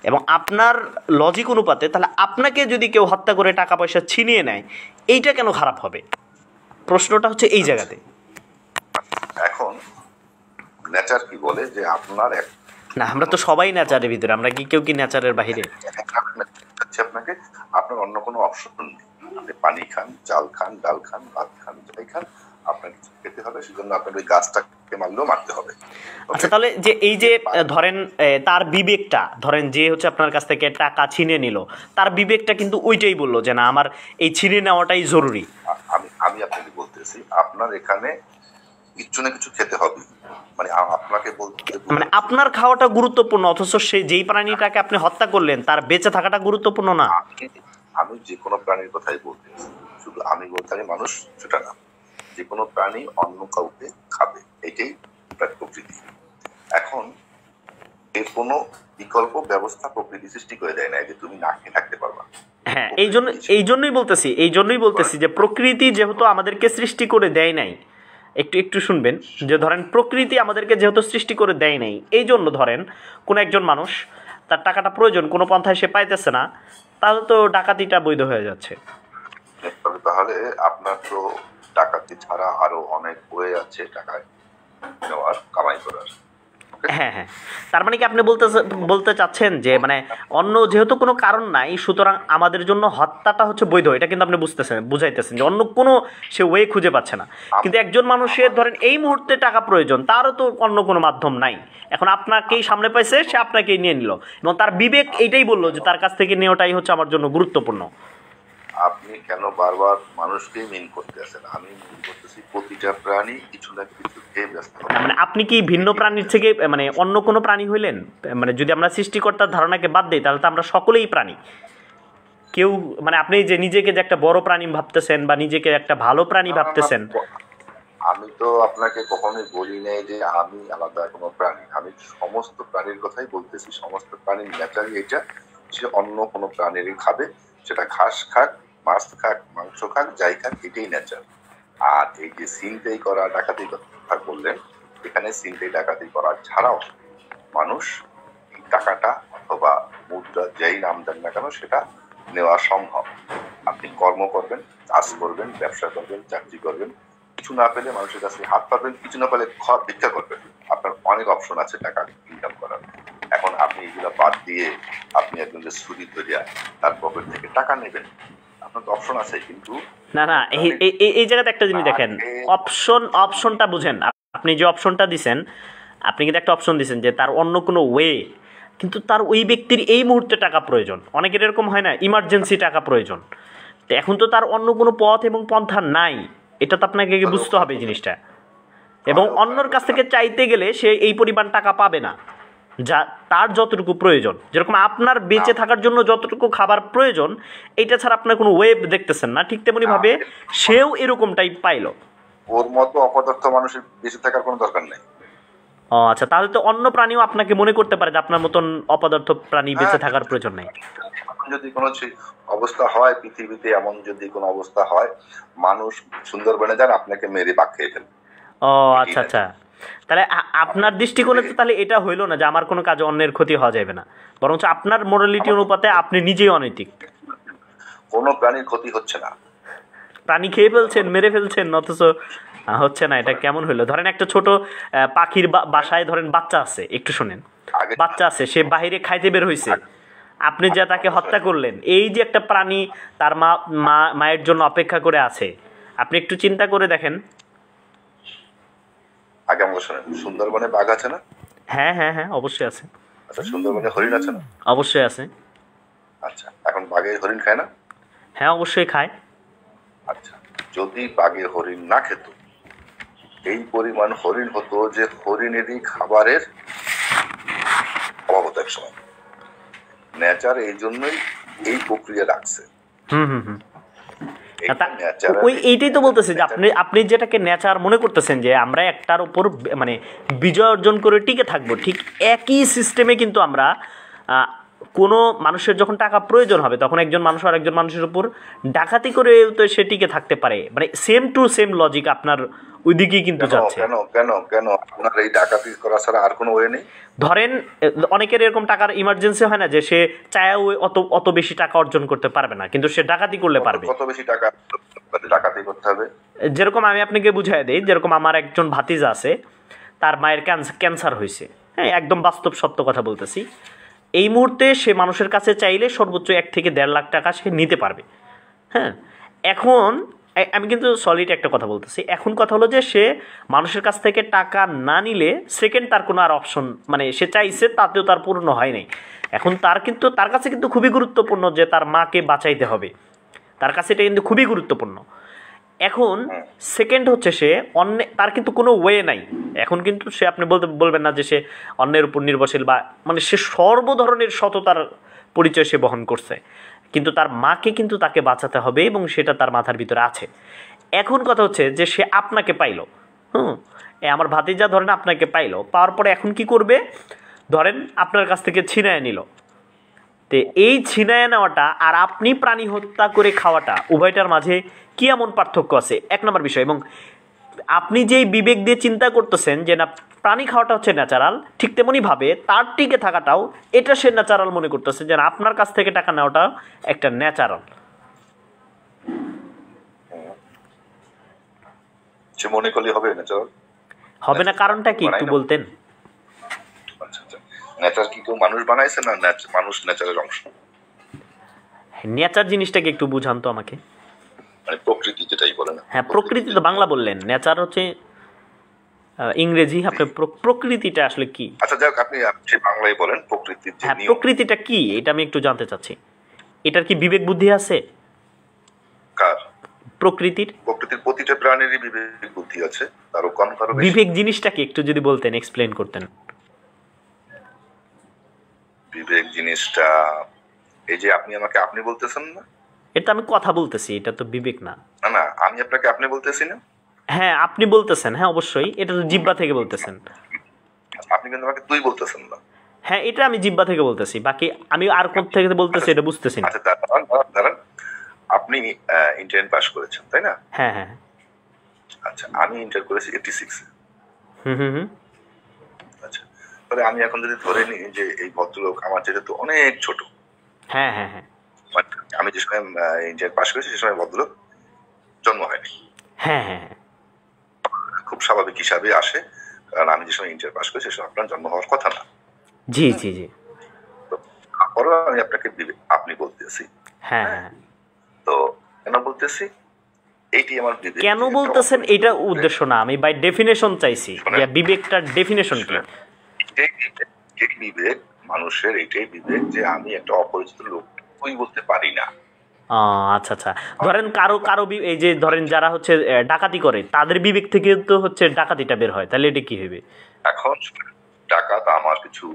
এবং আপনার লজিক অনুপাতে তাহলে আপনাকে যদি কেউ হত্যা করে টাকা পয়সা ছিনিয়ে নেয়, এইটা কেন খারাপ হবে? প্রশ্নটা হচ্ছে এই জায়গাতে। এখন নেচার কি বলে যে আপনার না, আমরা তো সবাই নেচারের ভিতরে, আমরা কি কেউ কি নেচারের বাইরে? আপনাকে আপনার অন্য কোনো অপশন নেই, আপনি পানি খান, চাল খান, ডাল খান, ভাত খান, যাই খান, আপনার কিছু খেতে হবে, সেজন্য আপনার ওই গাছটাকে মারলেও মারতে হবে। আচ্ছা, তাহলে যে এই যে ধরেন তার বিবেকটা, ধরেন যে হচ্ছে আপনার কাছ থেকে টাকা ছিনে নিল, তার বিবেকটা কিন্তু ওইটাই বললো যে না, আমার এই ছিনে নেওয়াটাই জরুরি। আমি আপনাকে বলতেছি আপনার এখানে কিছু না কিছু খেতে হবে, মানে আপনাকে বলতে, মানে আপনার খাওয়াটা গুরুত্বপূর্ণ, অথচ সেই যেই প্রাণীটাকে আপনি হত্যা করলেন তার বেঁচে থাকাটা গুরুত্বপূর্ণ না। আমি যে কোনো প্রাণীর কথাই বলতেছি, শুধু আমি বলতে মানুষ সেটা না, যে কোনো প্রাণী অন্য কাউকে খাবে, এটাই প্রকৃতি। এখন এর কোনো বিকল্প ব্যবস্থা প্রকৃতি সৃষ্টি করে দেয় না যে তুমি না খেয়ে থাকতে পারবা। হ্যাঁ, এই জন্যই বলতেছি যে প্রকৃতি যেহেতু আমাদেরকে সৃষ্টি করে দেয় নাই, একটু শুনবেন, যে ধরেন প্রকৃতি আমাদেরকে যেহেতু সৃষ্টি করে দেয় নাই, এই জন্য ধরেন কোনো একজন মানুষ তার টাকাটা প্রয়োজন, কোনো পন্থায় সে পাইতেছে না, তাহলে তো ডাকাতিটা বৈধ হয়ে যাচ্ছে। তাহলে আপনার তো ডাকাতি ছাড়া আরো অনেক ওয়ে আছে টাকা নেওয়ার, কামাই করার। হ্যাঁ হ্যাঁ, তার মানে কি আপনি বলতে চাচ্ছেন যে মানে অন্য যেহেতু কোনো কারণ নাই, সুতরাং আমাদের জন্য হত্যাটা হচ্ছে বৈধ, এটা কিন্তু আপনি বুঝাইতেছেন যে অন্য কোনো সে ওয়ে খুঁজে পাচ্ছে না। কিন্তু একজন মানুষের ধরেন এই মুহূর্তে টাকা প্রয়োজন, তারও তো অন্য কোনো মাধ্যম নাই, এখন আপনাকেই সামনে পাইছে, সে আপনাকেই নিয়ে নিল, এবং তার বিবেক এইটাই বললো যে তার কাছ থেকে নেওয়াটাই হচ্ছে আমার জন্য গুরুত্বপূর্ণ। আপনি কেন বারবার মানুষকেই মিন করতে আছেন? আমি মিন করতেছি প্রতিটা প্রাণী কিছু না কিছু খেয়ে ব্যস্ত। মানে আপনি কি ভিন্ন প্রাণীর থেকে মানে অন্য কোনো প্রাণী হইলেন? মানে যদি আমরা সৃষ্টিকর্তার ধারণাকে বাদ দিই, তাহলে তো আমরা সকলেই প্রাণী। কেউ মানে আপনি যে নিজেকে যে একটা বড় প্রাণী ভাবতেছেন বা নিজেকে একটা ভালো প্রাণী ভাবতেছেন, আমি তো আপনাকে কখনোই বলি নাই যে আমি আলাদা কোনো প্রাণী, আমি সমস্ত প্রাণীর কথাই বলতেছি। সমস্ত প্রাণীর নেচারই এটা, সে অন্য কোনো প্রাণীরই খাবে, সেটা ঘাস খাক, মাছ খাক, মাংস খাক, যাই খাক, এটাই নেচার। আর এই যে ছিনতাই করা, ডাকাতি কথা বললেন, এখানে ছিনতাই ডাকাতি করা ছাড়াও মানুষ এই টাকাটা অথবা মুদ্রা যেই নাম দেন না কেন সেটা নেওয়া সম্ভব। আপনি কর্ম করবেন, কাজ করবেন, ব্যবসা করবেন, চাকরি করবেন, কিছু না পেলে মানুষের কাছে হাত পাবেন, কিছু না পেলে ভিক্ষা করবেন। আপনার অনেক অপশন আছে টাকা ইনকাম করার। এখন আপনি এগুলো বাদ দিয়ে আপনি একজনকে ছুরি ধরিয়া তার পকেট থেকে টাকা নেবেন, আপনার তো অপশন আছে। কিন্তু না না, এই জায়গাতে একটা জিনিস দেখেন, অপশনটা বুঝেন। আপনি যে অপশনটা দিছেন, আপনি কিন্তু একটা অপশন দিছেন যে তার অন্য কোনো ওয়ে, কিন্তু তার ওই ব্যক্তির এই মুহূর্তে টাকা প্রয়োজন, অনেকের এরকম হয় না, ইমার্জেন্সি টাকা প্রয়োজন, তো এখন তো তার অন্য কোনো পথ এবং পন্থা নাই, এটা তো আপনাকে বুঝতে হবে এই জিনিসটা। এবং অন্যর কাছ থেকে চাইতে গেলে সে এই পরিমাণ টাকা পাবে না, যা তার যতটুকু প্রয়োজন। যেরকম আপনার বেঁচে থাকার জন্য যতটুকু খাবার প্রয়োজন, এইটা ছাড়া আপনার কোনো ওয়েব দেখতেছেন না, ঠিক তেমনি ভাবে সেও এরকমটাই পাইলো। ওর মতো অপদার্থ মানুষের বেঁচে থাকার কোনো দরকার নেই। ও আচ্ছা, তাহলে তো অন্য প্রাণীও আপনাকে মনে করতে পারে যে আপনার মতন অপদার্থ প্রাণী বেঁচে থাকার প্রয়োজন নেই। যদি কোনো অবস্থা হয় পৃথিবীতে, এমন যদি কোনো অবস্থা হয়, মানুষ সুন্দরবনে যান, আপনাকে মেরে বাক খেয়ে ফেলবে। ও আচ্ছা আচ্ছা, তাহলে আপনার দৃষ্টিকোণে তো তাহলে এটা হইলো না যে আমার কোনো কাজে অন্যের ক্ষতি হওয়া যাবে না, বরঞ্চ আপনার মোরালিটি অনুপাতে আপনি নিজেই অনৈতিক। কোনো প্রাণীর ক্ষতি হচ্ছে না, প্রাণী খেয়ে ফেলছেন, মেরে ফেলছেন, অথচ হচ্ছে না, এটা কেমন হইলো? ধরেন একটা ছোট পাখির বাসায় ধরেন বাচ্চা আছে, একটু শোনেন, বাচ্চা আছে, সে বাহিরে খাইতে বের হয়েছে, আপনি যা তাকে হত্যা করলেন। এই যে একটা প্রাণী তার মায়ের জন্য অপেক্ষা করে আছে, আপনি একটু চিন্তা করে দেখেন। আগে আমাকে শোনেন, সুন্দরবনে বাঘ আছে না? হ্যাঁ হ্যাঁ হ্যাঁ, অবশ্যই আছে। আচ্ছা, সুন্দরবনে হরিণ আছে না? অবশ্যই আছে। আচ্ছা, এখন বাঘে হরিণ খায় না? হ্যাঁ অবশ্যই খায়। আচ্ছা, যদি বাঘে হরিণ না খেত, এই পরিমাণ হরিণ হতো যে হরিণেরই খাবারের অভাব হতো এক সময়। নেচার এই জন্যই এই প্রক্রিয়া রাখছে। ওই এইটাই তো বলতেছে যে আপনি যেটাকে নেচার মনে করতেছেন যে আমরা একটার উপর মানে বিজয় অর্জন করে টিকে থাকবো, ঠিক একই সিস্টেমে কিন্তু আমরা কোনো মানুষের যখন টাকা প্রয়োজন হবে তখন একজন মানুষ আর একজন মানুষের উপর ডাকাতি করে তো সে টিকে থাকতে পারে, মানে সেম টু সেম লজিক আপনার ওইদিকেই কিন্তু যাচ্ছে। কেন কেন কেন আপনার এই ডাকাতি করা ছাড়া আর কোনো ওয়ে নেই? ধরেন অনেকের এরকম টাকার ইমার্জেন্সি হয় না যে সে চায় অত বেশি টাকা অর্জন করতে পারবে না, কিন্তু সে ডাকাতি করলে পারবে। কত বেশি টাকা ডাকাতি করতে হবে? যেরকম আমি আপনাকে বুঝাই দিই, যেরকম আমার একজন ভাতিজা আছে, তার মায়ের ক্যান্সার হয়েছে, হ্যাঁ একদম বাস্তব সত্য কথা বলতেছি। এই মুহূর্তে সে মানুষের কাছে চাইলে সর্বোচ্চ 1 থেকে 1.5 লাখ টাকা সে নিতে পারবে। হ্যাঁ, এখন আমি কিন্তু সলিড একটা কথা বলতেছি। এখন কথা হলো যে সে মানুষের কাছ থেকে টাকা না নিলে সেকেন্ড তার কোনো আর অপশন, মানে সে চাইছে তাতেও তার পূর্ণ হয় নাই। এখন তার কাছে কিন্তু খুবই গুরুত্বপূর্ণ যে তার মাকে বাঁচাইতে হবে, তার কাছে এটা কিন্তু খুবই গুরুত্বপূর্ণ। এখন সেকেন্ড হচ্ছে সে তার কিন্তু কোনো ওয়ে নাই। এখন কিন্তু সে আপনি বলবেন না যে সে অন্যের উপর নির্ভরশীল, বা মানে সে সর্বধরনের সততার পরিচয় সে বহন করছে, কিন্তু তার মাকে কিন্তু তাকে বাঁচাতে হবে এবং সেটা তার মাথার ভিতরে আছে। এখন কথা হচ্ছে যে সে আপনাকে পাইলো, আমার ভাতিজা ধরেন আপনাকে পাইলো, পাওয়ার পরে এখন কি করবে? ধরেন আপনার কাছ থেকে ছিনায় নিল, তো এই ছিনায় নেওয়াটা আর আপনি প্রাণী হত্যা করে খাওয়াটা উভয়টার মাঝে কি এমন পার্থক্য আছে? 1 নম্বর বিষয়। এবং আপনি যেই বিবেক দিয়ে চিন্তা করতেছেন যে না প্রাণী খাওয়াটা হচ্ছে ন্যাচারাল, ঠিক তেমনইভাবে তার টিকে থাকাটাও এটা সে ন্যাচারাল মনে করতেছে, যে আপনার কাছ থেকে টাকা নেওয়াটাও একটা ন্যাচারাল। সে মনে করলে হবে ন্যাচারাল? হবে না, কারণটা কি একটু বলতেন? আচ্ছা আচ্ছা, নেচার কি কেউ মানুষ বানাইছে না মানুষ নেচারের অংশ? নেচার জিনিসটাকে একটু বুঝান তো আমাকে। মানে প্রকৃতি যেটাই বলে না? হ্যাঁ প্রকৃতি তো বাংলা বললেন, নেচার হচ্ছে ইংরেজি। আপনি প্রকৃতিটা আসলে কি? আচ্ছা যাক, আপনি বাংলায় বলেন প্রকৃতির যে হ্যাঁ নিয়ম। প্রকৃতিটা কি এটা আমি একটু জানতে চাচ্ছি। এটার কি বিবেক বুদ্ধি আছে? কার? প্রকৃতির প্রতিটা প্রাণীরই বিবেক বুদ্ধি আছে, তারও কম কারো বেশি। বিবেক জিনিসটা কি একটু যদি বলতেন, এক্সপ্লেইন করতেন। বিবেক জিনিসটা এই যে আপনি আমাকে আপনি বলতেছেন না, এটা আমি কথা বলতেছি, এটা তো বিবেক না। না না, আমি আপনাকে আপনি বলতেছি না। হ্যাঁ আপনি বলতেছেন, হ্যাঁ অবশ্যই, এটা তো জিহ্বা থেকে বলতেছেন। আপনি কিন্তু আমাকে তুই বলতেছেন না। হ্যাঁ এটা আমি জিহ্বা থেকে বলতেছি, বাকি আমি আর কোথা থেকে বলতেছি এটা বুঝতেছি না। আচ্ছা দাঁড়ান, আপনি ইন্টার পাস করেছেন তাই না? হ্যাঁ হ্যাঁ। আচ্ছা, আমি ইন্টার করেছি 86। আচ্ছা, তাহলে আমি এখন যদি ধরে নিই যে এই ভদ্রলোক আমার যেহেতু অনেক ছোট, হ্যাঁ হ্যাঁ হ্যাঁ, আমি যে সময় ইন্টার পাস করেছি সে সময় ভদ্রলোক জন্ম হয়নি। হ্যাঁ হ্যাঁ, খুব স্বাভাবিক হিসাবে আসে, কারণ আমি যে সময় ইন্টার পাস করেছি সে সময় আপনার জন্ম হওয়ার কথা না। জি জি জি। তারপরেও আমি আপনাকে আপনি বলতেছি। হ্যাঁ হ্যাঁ, তো কেন বলতেছি? এইটি আমার বিবেক। কেন বলতেছেন এটা উদ্দেশ্য না, আমি বাই ডেফিনেশন চাইছি যে বিবেকটার ডেফিনেশন কি। এই বিবেক মানুষের, এইটাই বিবেক যে আমি একটা অপরিচিত লোক ওই বলতে পারি না। আচ্ছা আচ্ছা, ধরেন কারো এই যে ধরেন যারা হচ্ছে ডাকাতি করে তাদের বিবেক থেকে তো হচ্ছে ডাকাতিটা বের হয়, তাহলে এটা কি হবে? এখন ডাকাত আমার কিছু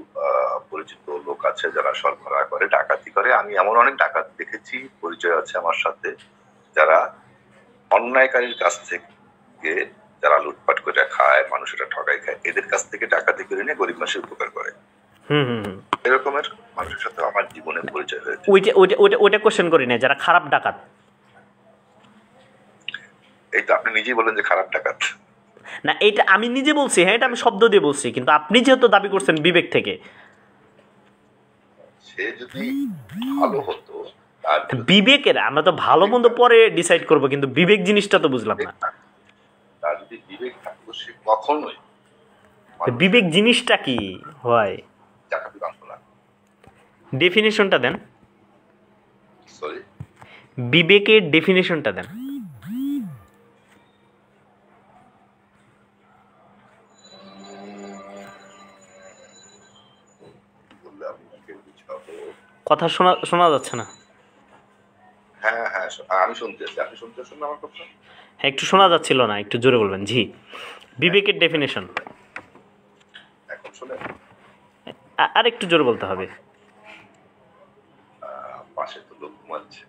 পরিচিত লোক আছে যারা সরবরাহ করে, ডাকাতি করে। আমি এমন অনেক ডাকাত দেখেছি, পরিচয় আছে আমার সাথে, যারা অন্যায়কারীর কাছ থেকে, যারা লুটপাট করে খায়, মানুষেরা ঠকাই খায়, এদের কাছ থেকে ডাকাতি করে নিয়ে গরিব মানুষের উপকার করে। এরকমের মানুষের সাথে আমার জীবনে পরিচয় হয়েছে। ওইটা কোশ্চেন করি না, যারা খারাপ ডাকাত। এই তো আপনি নিজেই বলেন যে খারাপ ডাকাত। না এটা আমি নিজে বলছি, হ্যাঁ এটা আমি শব্দ দিয়ে বলছি, কিন্তু আপনি যেহেতু দাবি করছেন বিবেক থেকে, সে যদি ভালো হতো, বিবেকের আমরা তো ভালো মন্দ পরে ডিসাইড করব, কিন্তু বিবেক জিনিসটা তো বুঝলাম না। তার যদি বিবেক থাকতো সে কখনোই। বিবেক জিনিসটা কি হয়? ডেফিনেশনটা দেন, সরি বিবেকের ডেফিনেশনটা দেন। কথা শোনা যাচ্ছে না। হ্যাঁ হ্যাঁ আমি শুনতেছি, আপনি শুনতেছেন না আমার কথা? হ্যাঁ, একটু শোনা যাচ্ছিল না, একটু জোরে বলবেন। জি, বিবেকের ডেফিনেশন এখন শুনে আর একটু জোরে বলতে হবে। পাশে তো লোক ঘুমাচ্ছে।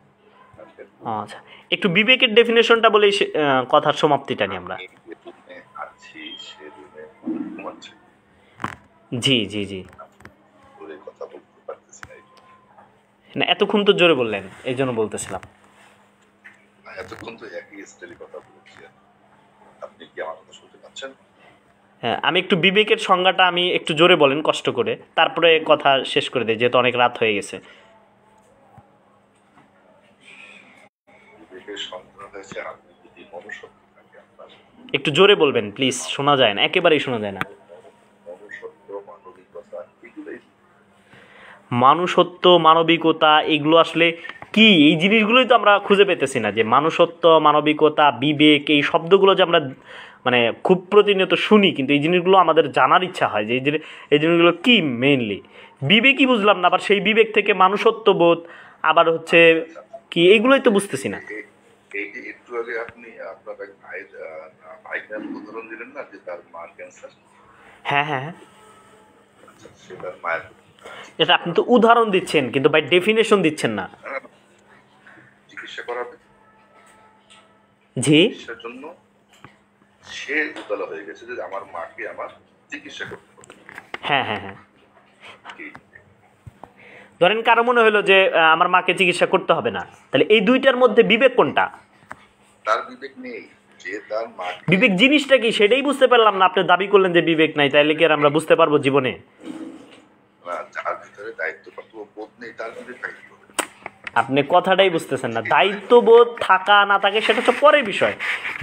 আচ্ছা, একটু বিবেকের ডেফিনেশনটা বলে কথার সমাপ্তিটা নিই আমরা। আছি সে রুমে ঘুমাচ্ছে। জি জি জি, জোরে কথা বলতে পারতেছি না, না এতক্ষণ তো জোরে বললেন, এই জন্য বলতেছিলাম। এতক্ষণ তো একই স্টাইলে কথা বলছি। আপনি কি আমার কথা শুনতে পাচ্ছেন? হ্যাঁ, আমি একটু বিবেকের সংজ্ঞাটা আমি একটু জোরে বলেন কষ্ট করে, তারপরে কথা শেষ করে দেয়, যেহেতু অনেক রাত হয়ে গেছে। বিবেকের সংজ্ঞা হয়েছে আপনি যদি মনুষ্যত্ব থাকে আপনার। একটু জোরে বলবেন প্লিজ, শোনা যায় না, একেবারেই শোনা যায় না। মনুষ্যত্ব, মানবিকতা, এগুলোই মানুষত্ব, মানবিকতা, এগুলো আসলে কি? এই জিনিসগুলোই তো আমরা খুঁজে পেতেছি না, যে মানুষত্ব, মানবিকতা, বিবেক, এই শব্দগুলো যে আমরা মানে খুব প্রতিনিয়ত শুনি, কিন্তু এই জিনিসগুলো আমাদের জানার ইচ্ছা হয় যে এই জিনিসগুলো কি মেইনলি। বিবেকই বুঝলাম না, আবার সেই বিবেক থেকে মানুষত্ব বোধ, আবার হচ্ছে কি, এইগুলোই তো বুঝতেছি না। এই যে একটু আগে আপনি আপনার এক ভাইকে উদাহরণ দিলেন না, যে তার মার ক্যান্সার। হ্যাঁ হ্যাঁ হ্যাঁ, আচ্ছা, সে তার মায়ের এটা আপনি তো উদাহরণ দিচ্ছেন, কিন্তু বাই ডেফিনেশন দিচ্ছেন না। চিকিৎসা করাবে, জি, চিকিৎসার জন্য সে উতলা হয়ে গেছে যে আমার মাকে আমার চিকিৎসা করতে হবে। হ্যাঁ হ্যাঁ হ্যাঁ, কি ধরেন কারো মনে হলো যে আমার মাকে চিকিৎসা করতে হবে না, তাহলে এই দুইটার মধ্যে বিবেক কোনটা? তার বিবেক নেই, যে তার মা। বিবেক জিনিসটা কি সেটাই বুঝতে পারলাম না। আপনি দাবি করলেন যে বিবেক নাই, তাইলে কি আর আমরা বুঝতে পারবো জীবনে? যার ভিতরে দায়িত্ব কর্তব্য বোধ নেই তার বিবেক থাকতে হবে। আপনি কথাটাই বুঝতেছেন না। দায়িত্ববোধ থাকা না থাকে সেটা তো পরের বিষয়।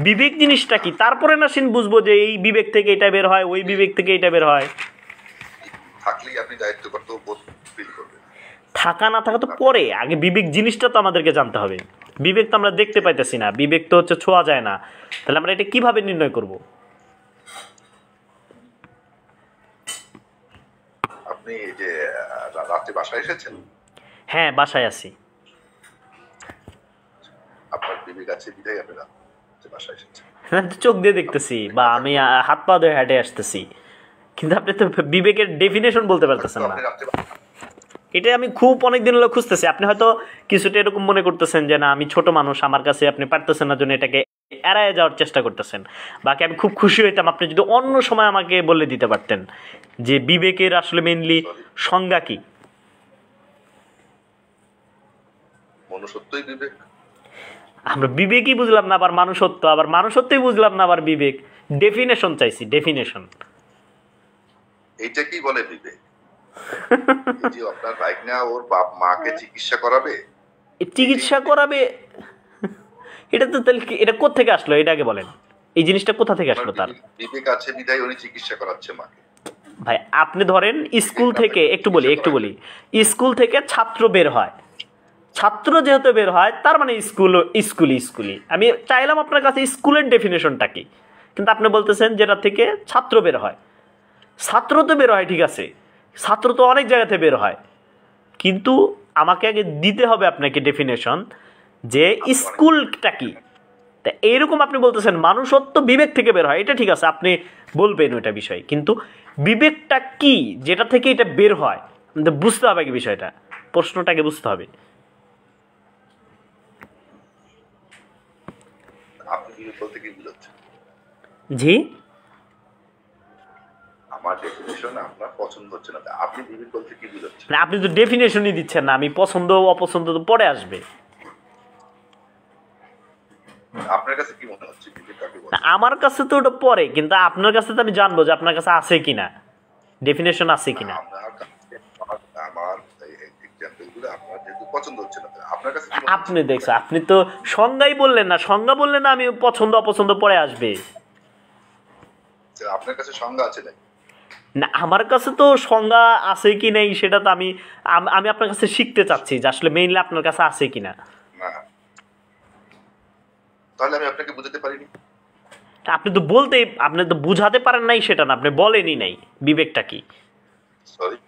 বিবেক জিনিসটা কি, তারপরে না সিন বুঝবো যে এই বিবেক থেকে এটা বের হয়, ওই বিবেক থেকে এটা বের হয়। থাকলেই আপনি দায়িত্ব কর্তব্য বোধ ফিল করবেন। থাকা না থাকা তো পরে, আগে বিবেক জিনিসটা তো আমাদেরকে জানতে হবে। বিবেক তো আমরা দেখতে পাইতেছি না, বিবেক তো হচ্ছে ছোঁয়া যায় না, তাহলে আমরা এটা কিভাবে নির্ণয় করব? আপনি এই যে রাতে বাসায় এসেছেন? হ্যাঁ, বাসায় আছি। আপনার বিবেক আছে বিধায় আপনি রাতে বাসায় এসেছেন। আমি তো চোখ দিয়ে দেখতেছি, বা আমি হাত পা ধরে হেঁটে আসতেছি, কিন্তু আপনি তো বিবেকের ডেফিনেশন বলতে পারতেছেন না। আপনি রাতে এটা আমি খুব অনেকদিন হলো খুঁজতেছি। আপনি হয়তো কিছুটা এরকম মনে করতেছেন যে না আমি ছোট মানুষ, আমার কাছে আপনি পারতেছেন না, জন্য এটাকে এড়ায় যাওয়ার চেষ্টা করতেছেন। বাকি আমি খুব খুশি হইতাম আপনি যদি অন্য সময় আমাকে বলে দিতে পারতেন যে বিবেকের আসলে মেইনলি সংজ্ঞা কি। মনুষ্যত্বই বিবেক। আমরা বিবেকই বুঝলাম না, আবার মানুষত্ব, আবার মানুষত্বই বুঝলাম না, আবার বিবেক। ডেফিনেশন চাইছি, ডেফিনেশন। এইটা কি বলে বিবেক? এই যে আপনার বাইক না ওর বাপ মাকে চিকিৎসা করাবে, চিকিৎসা করাবে, এটা তো তাহলে এটা কোত্থেকে আসলো? এটা আগে বলেন, এই জিনিসটা কোথা থেকে আসলো তার? বিবেক আছে বিধায় উনি চিকিৎসা করাচ্ছে মাকে। ভাই আপনি ধরেন স্কুল থেকে, একটু বলি স্কুল থেকে ছাত্র বের হয়, ছাত্র যেহেতু বের হয় তার মানে স্কুলই। আমি চাইলাম আপনার কাছে স্কুলের ডেফিনেশনটা কি, কিন্তু আপনি বলতেছেন যেটা থেকে ছাত্র বের হয়। ছাত্র তো বের হয়, ঠিক আছে, ছাত্র তো অনেক জায়গাতে বের হয়, কিন্তু আমাকে আগে দিতে হবে আপনাকে ডেফিনেশন যে স্কুলটা কি। তা এইরকম আপনি বলতেছেন মানুষত্ব বিবেক থেকে বের হয়, এটা ঠিক আছে, আপনি বলবেন ওইটা বিষয়, কিন্তু বিবেকটা কি যেটা থেকে এটা বের হয় বুঝতে হবে কি বিষয়টা, প্রশ্নটাকে বুঝতে হবে। আপনি বিবেক বলতে কি বুঝাচ্ছেন? জি, আমার ডেফিনেশন আপনার পছন্দ হচ্ছে না, আপনি বিবেক বলতে কি বুঝাচ্ছেন? না আপনি তো ডেফিনেশনই দিচ্ছেন না, আমি পছন্দ অপছন্দ তো পরে আসবে। আপনার কাছে কি মনে হচ্ছে বিবেক কাকে বলে? আমার কাছে তো ওটা পরে, কিন্তু আপনার কাছে তো আমি জানবো যে আপনার কাছে আছে কিনা, ডেফিনেশন আছে কিনা। আমার এক্সাম্পলগুলো আপনার যেহেতু পছন্দ হচ্ছে না, আপনার কাছে আপনি দেখছেন, আপনি তো সংজ্ঞাই বললেন না, সংজ্ঞা বললেন না, আমি পছন্দ অপছন্দ পরে আসবে। আপনার কাছে সংজ্ঞা আছে নাকি? না আমার কাছে তো সংজ্ঞা আছে কি নেই সেটা তো আমি আমি আপনার কাছে শিখতে চাচ্ছি যে আসলে মেইনলি আপনার কাছে আছে কিনা। না, তাহলে আমি আপনাকে বুঝাতে পারিনি। আপনি তো বুঝাতে পারেন নাই সেটা না, আপনি বলেনই নাই বিবেকটা কি। সরি,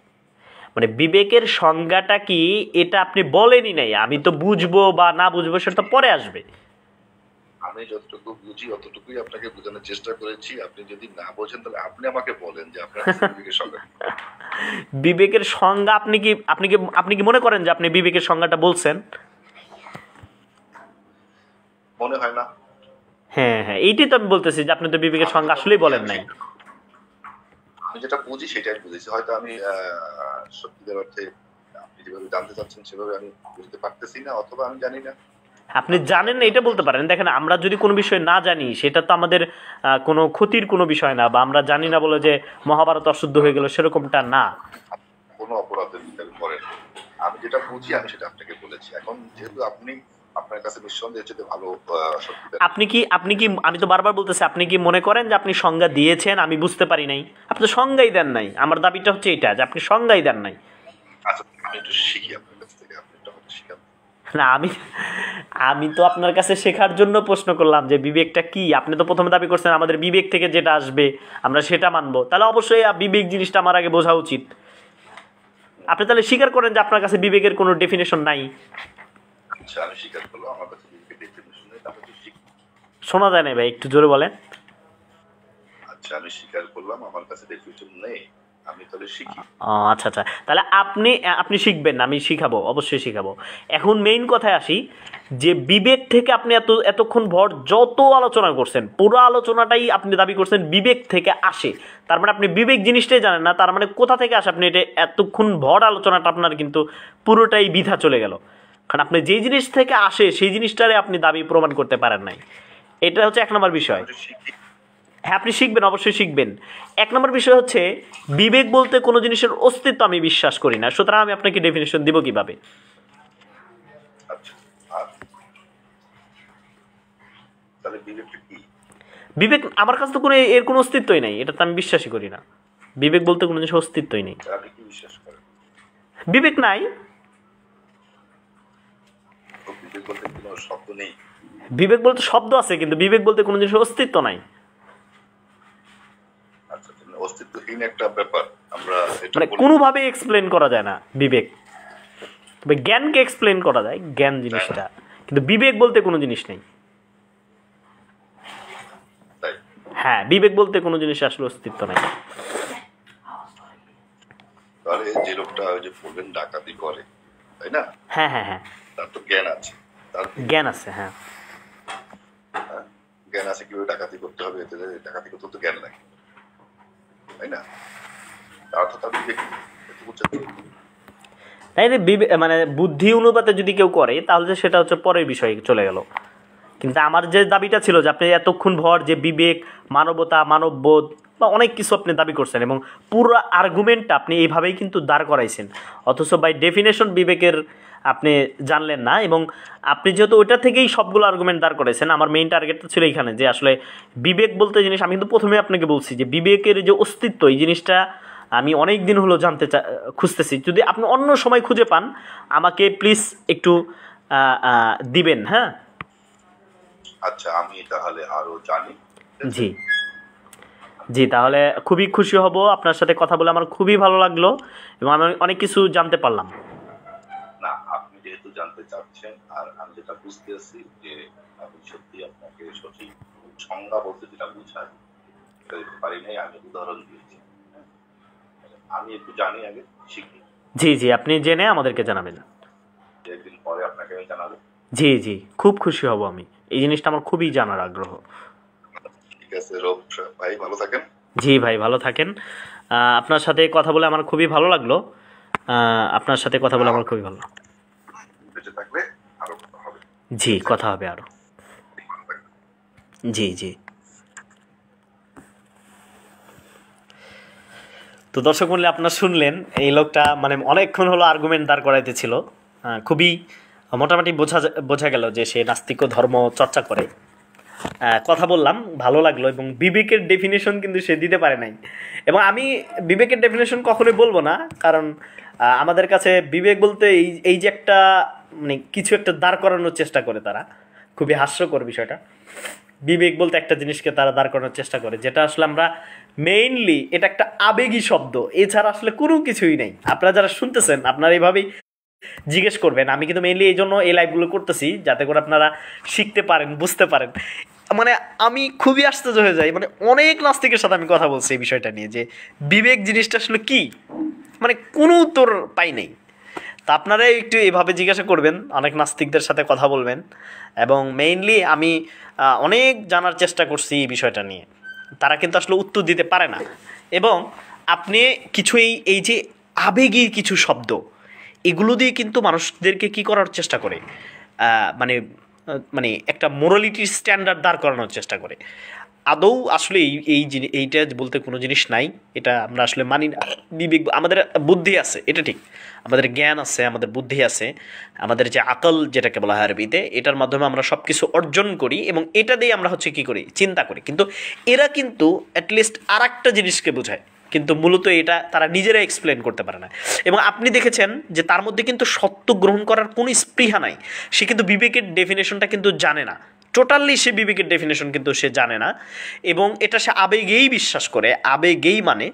মানে বিবেকের সংজ্ঞাটা কি এটা আপনি বলেনই নাই, আমি তো বুঝবো বা না বুঝবো সেটা তো পরে আসবে। আমি যতটুকু বুঝি অতটুকুই আপনাকে বোঝানোর চেষ্টা করেছি। আপনি যদি না বোঝেন তাহলে আপনি আমাকে বলেন যে আপনার বিবেকের সংজ্ঞা। বিবেকের সংজ্ঞা আপনি কি মনে করেন যে আপনি বিবেকের সংজ্ঞাটা বলছেন? মনে হয় না। হ্যাঁ হ্যাঁ, এইটাই তো আমি বলতেছি যে আপনি তো বিবেকের সংজ্ঞা আসলেই বলেন নাই। আমি যেটা বুঝি সেটাই বুঝেছি। হয়তো আমি সত্যিকার অর্থে আপনি যেভাবে জানতে চাচ্ছেন সেভাবে আমি বুঝতে পারতেছি না, অথবা আমি জানি না। আপনি জানেন না এটা বলতে পারেন। দেখেন, আমরা যদি কোনো বিষয় না জানি সেটা তো আমাদের কোনো ক্ষতির কোনো বিষয় না, বা আমরা জানি না বলে যে মহাভারত অশুদ্ধ হয়ে গেল সেরকমটা না। কোনো অপরাধের বিচার করেন। আমি যেটা বুঝি আমি সেটা আপনাকে বলেছি। এখন যেহেতু আপনি আপনার কাছে নিঃসন্দেহে যেতে ভালো আপনি কি আমি তো বারবার বলতেছি, আপনি কি মনে করেন যে আপনি সংজ্ঞা দিয়েছেন আমি বুঝতে পারি নাই? আপনি তো সংজ্ঞাই দেন নাই। আমার দাবিটা হচ্ছে এটা যে আপনি সংজ্ঞাই দেন নাই। আচ্ছা, আমি একটু শিখি আপনার কাছ থেকে, আপনি একটু আমাকে শিখান। না, আমি তো আপনার কাছে শেখার জন্য প্রশ্ন করলাম যে বিবেকটা কি। আপনি তো প্রথমে দাবি করছেন আমাদের বিবেক থেকে যেটা আসবে আমরা সেটা মানবো, তাহলে অবশ্যই বিবেক জিনিসটা আমার আগে বোঝা উচিত। আপনি তাহলে স্বীকার করেন যে আপনার কাছে বিবেকের কোনো ডেফিনেশন নাই। আচ্ছা, আমি স্বীকার করলাম আমার কাছে বিবেকের ডেফিনিশন নেই, তাহলে একটু শিখি। শোনা যায় না ভাই, একটু জোরে বলেন। আচ্ছা, আমি স্বীকার করলাম আমার কাছে ডেফিনিশন নেই, আমি তাহলে শিখি। আচ্ছা আচ্ছা, তাহলে আপনি শিখবেন, আমি শিখাবো, অবশ্যই শিখাবো। এখন মেইন কথায় আসি যে বিবেক থেকে আপনি এতক্ষণ ভর যত আলোচনা করছেন পুরো আলোচনাটাই আপনি দাবি করছেন বিবেক থেকে আসে। তার মানে আপনি বিবেক জিনিসটাই জানেন না, তার মানে কোথা থেকে আসে আপনি এটা এতক্ষণ ভর আলোচনাটা আপনার কিন্তু পুরোটাই বৃথা চলে গেল। কারণ আপনি যেই জিনিস থেকে আসে সেই জিনিসটারে আপনি দাবি প্রমাণ করতে পারেন নাই। এটা হচ্ছে এক নম্বর বিষয়। হ্যাঁ, আপনি শিখবেন, অবশ্যই শিখবেন। এক নম্বর বিষয় হচ্ছে বিবেক বলতে কোনো জিনিসের অস্তিত্ব আমি বিশ্বাস করি না, সুতরাং আমি আপনাকে ডেফিনেশন দিব কিভাবে? বিবেক আমার কাছে তো কোনো এর কোনো অস্তিত্বই নাই, এটা তো আমি বিশ্বাসই করি না। বিবেক বলতে কোনো জিনিসের অস্তিত্বই নেই, বিবেক নাই। বিবেক বলতে শব্দ আছে কিন্তু বিবেক বলতে কোনো জিনিসের অস্তিত্ব নাই। অস্তিত্বহীন একটা ব্যাপার, আমরা মানে কোনোভাবে এক্সপ্লেন করা যায় না বিবেক। তবে জ্ঞানকে এক্সপ্লেন করা যায়, জ্ঞান জিনিসটা, কিন্তু বিবেক বলতে কোনো জিনিস নেই। হ্যাঁ, বিবেক বলতে কোনো জিনিস আসলে অস্তিত্ব নাই। তাহলে যে লোকটা ওই যে বললেন ডাকাতি করে, তাই না? হ্যাঁ হ্যাঁ হ্যাঁ, তার তো জ্ঞান আছে, জ্ঞান আছে। হ্যাঁ, জ্ঞান আছে কিভাবে ডাকাতি করতে হবে, ডাকাতি করতে তো জ্ঞান লাগে, তাই না? তার তো তার বিবেক তাই মানে বুদ্ধি অনুপাতে যদি কেউ করে তাহলে সেটা হচ্ছে পরের বিষয় চলে গেল। কিন্তু আমার যে দাবিটা ছিল যে আপনি এতক্ষণ ভর যে বিবেক, মানবতা, মানববোধ বা অনেক কিছু আপনি দাবি করছেন এবং পুরো আর্গুমেন্টটা আপনি এইভাবেই কিন্তু দাঁড় করাইছেন, অথচ বাই ডেফিনেশন বিবেকের আপনি জানলেন না। এবং আপনি যেহেতু ওইটা থেকেই সবগুলো আর্গুমেন্ট দাঁড় করেছেন, আমার মেইন টার্গেটটা ছিল এইখানে যে আসলে বিবেক বলতে জিনিস, আমি কিন্তু প্রথমে আপনাকে বলছি যে বিবেকের যে অস্তিত্ব এই জিনিসটা আমি অনেক দিন হলো খুঁজতেছি। যদি আপনি অন্য সময় খুঁজে পান আমাকে প্লিজ একটু দিবেন। হ্যাঁ, আচ্ছা, আমি তাহলে আরো জানি। জি জি, তাহলে খুবই খুশি হব। আপনার সাথে কথা বলে আমার খুবই ভালো লাগলো এবং আমি অনেক কিছু জানতে পারলাম। না, আপনি যেহেতু জানতে চাচ্ছেন আর আমি যেটা বুঝতেছি যে আমি সত্যি আপনাকে সঠিক সংজ্ঞা বলতে যেটা বুঝাই পারি নাই, আমি উদাহরণ দিয়েছি। আমি একটু জানি, আগে শিখি। জি জি, আপনি জেনে আমাদেরকে জানাবেন। একদিন পরে আপনাকে আমি জানাবো। জি জি, খুব খুশি হব। আমি এই জিনিসটা আমার খুবই জানার আগ্রহ। ঠিক আছে রব ভাই, ভালো থাকেন। জি ভাই, ভালো থাকেন। আপনার সাথে কথা বলে আমার খুবই ভালো লাগলো। আপনার সাথে কথা বলে আমার খুবই ভালো। বেঁচে থাকলে আরো কথা হবে। জি, কথা হবে আরো। জি জি। তো দর্শক মূল্যে আপনারা শুনলেন, এই লোকটা মানে অনেকক্ষণ হলো আর্গুমেন্ট দাঁড় করাইতেছিল। খুবই মোটামুটি বোঝা গেল যে সে নাস্তিক ধর্ম চর্চা করে। কথা বললাম, ভালো লাগলো। এবং বিবেকের ডেফিনেশন কিন্তু সে দিতে পারে নাই, এবং আমি বিবেকের ডেফিনেশন কখনোই বলবো না, কারণ আমাদের কাছে বিবেক বলতে এই যে একটা মানে কিছু একটা দাঁড় করানোর চেষ্টা করে তারা, খুবই হাস্যকর বিষয়টা। বিবেক বলতে একটা জিনিসকে তারা দাঁড় করানোর চেষ্টা করে যেটা আসলে আমরা মেইনলি এটা একটা আবেগী শব্দ, এছাড়া আসলে কোনো কিছুই নেই। আপনারা যারা শুনতেছেন আপনারা এইভাবেই জিজ্ঞেস করবেন। আমি কিন্তু মেইনলি এই জন্য এই লাইভগুলো করতেছি যাতে করে আপনারা শিখতে পারেন, বুঝতে পারেন। মানে আমি খুবই আশ্চর্য হয়ে যাই, মানে অনেক নাস্তিকের সাথে আমি কথা বলছি এই বিষয়টা নিয়ে যে বিবেক জিনিসটা আসলে কি, মানে কোনো উত্তর পাই নাই। তা আপনারা একটু এভাবে জিজ্ঞাসা করবেন, অনেক নাস্তিকদের সাথে কথা বলবেন, এবং মেইনলি আমি অনেক জানার চেষ্টা করছি এই বিষয়টা নিয়ে, তারা কিন্তু আসলে উত্তর দিতে পারে না। এবং আপনি কিছু এই যে আবেগী কিছু শব্দ, এগুলো দিয়ে কিন্তু মানুষদেরকে কি করার চেষ্টা করে, মানে মানে একটা মোরালিটির স্ট্যান্ডার্ড দাঁড় করানোর চেষ্টা করে। আদৌ আসলে এইটা বলতে কোনো জিনিস নাই, এটা আমরা আসলে মানি না। বিবেক, আমাদের বুদ্ধি আছে, এটা ঠিক, আমাদের জ্ঞান আছে, আমাদের বুদ্ধি আছে, আমাদের যে আকল যেটাকে বলা হয় আরবিতে, এটার মাধ্যমে আমরা সব কিছু অর্জন করি এবং এটা দিয়ে আমরা হচ্ছে কী করি, চিন্তা করি। কিন্তু এরা কিন্তু অ্যাটলিস্ট আর একটা জিনিসকে বোঝায়, কিন্তু মূলত এটা তারা নিজেরা এক্সপ্লেন করতে পারে না। এবং আপনি দেখেছেন যে তার মধ্যে কিন্তু সত্য গ্রহণ করার কোনো স্পৃহা নাই, সে কিন্তু বিবেকের ডেফিনেশনটা কিন্তু জানে না, টোটালি সে বিবেকের ডেফিনেশন কিন্তু সে জানে না, এবং এটা সে আবেগেই বিশ্বাস করে, আবেগেই মানে,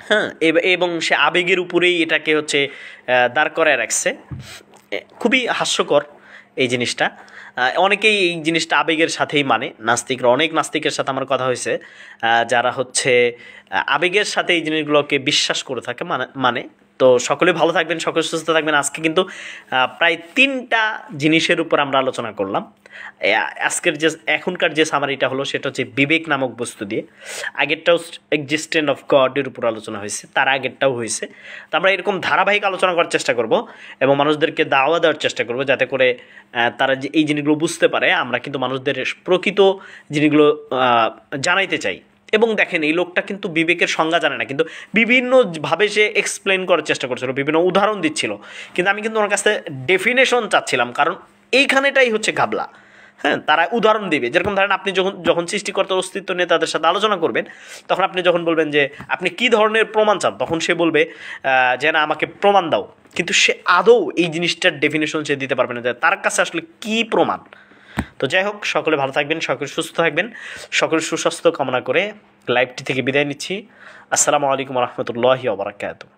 হ্যাঁ, এবং সে আবেগের উপরেই এটাকে হচ্ছে দাঁড় করায় রাখছে। খুবই হাস্যকর এই জিনিসটা। অনেকেই এই জিনিসটা আবেগের সাথেই মানে, নাস্তিকরা, অনেক নাস্তিকের সাথে আমার কথা হয়েছে যারা হচ্ছে আবেগের সাথে এই জিনিসগুলোকে বিশ্বাস করে থাকে, মানে তো সকলে ভালো থাকবেন, সকলে সুস্থ থাকবেন। আজকে কিন্তু প্রায় 3টা জিনিসের উপর আমরা আলোচনা করলাম। আজকের যে এখনকার যে সামারিটা হলো সেটা হচ্ছে বিবেক নামক বস্তু দিয়ে। আগেরটাও এক্সিস্টেন্স অফ গডের উপর আলোচনা হয়েছে, তার আগেরটাও হয়েছে। তো আমরা এরকম ধারাবাহিক আলোচনা করার চেষ্টা করব এবং মানুষদেরকে দাওয়া দেওয়ার চেষ্টা করব যাতে করে তারা যে এই জিনিসগুলো বুঝতে পারে। আমরা কিন্তু মানুষদের প্রকৃত জিনিসগুলো জানাইতে চাই। এবং দেখেন, এই লোকটা কিন্তু বিবেকের সংজ্ঞা জানে না, কিন্তু বিভিন্নভাবে সে এক্সপ্লেন করার চেষ্টা করছিল, বিভিন্ন উদাহরণ দিচ্ছিল, কিন্তু আমি কিন্তু ওনার কাছে ডেফিনেশন চাচ্ছিলাম, কারণ এইখানেটাই হচ্ছে ঘাবলা। হ্যাঁ, তারা উদাহরণ দিবে, যেরকম ধরেন আপনি যখন সৃষ্টিকর্তার অস্তিত্ব নিয়ে তাদের সাথে আলোচনা করবেন, তখন আপনি যখন বলবেন যে আপনি কী ধরনের প্রমাণ চান, তখন সে বলবে যে না, আমাকে প্রমাণ দাও, কিন্তু সে আদৌ এই জিনিসটার ডেফিনেশন সে দিতে পারবে না যে তার কাছে আসলে কী প্রমাণ। তো যাই হোক, সকলে ভালো থাকবেন, সকলে সুস্থ থাকবেন, সকলের সুস্বাস্থ্য কামনা করে লাইভটি থেকে বিদায় নিচ্ছি। আসসালামু আলাইকুম রহমতুল্লাহি ওয়া বারাকাতুহু।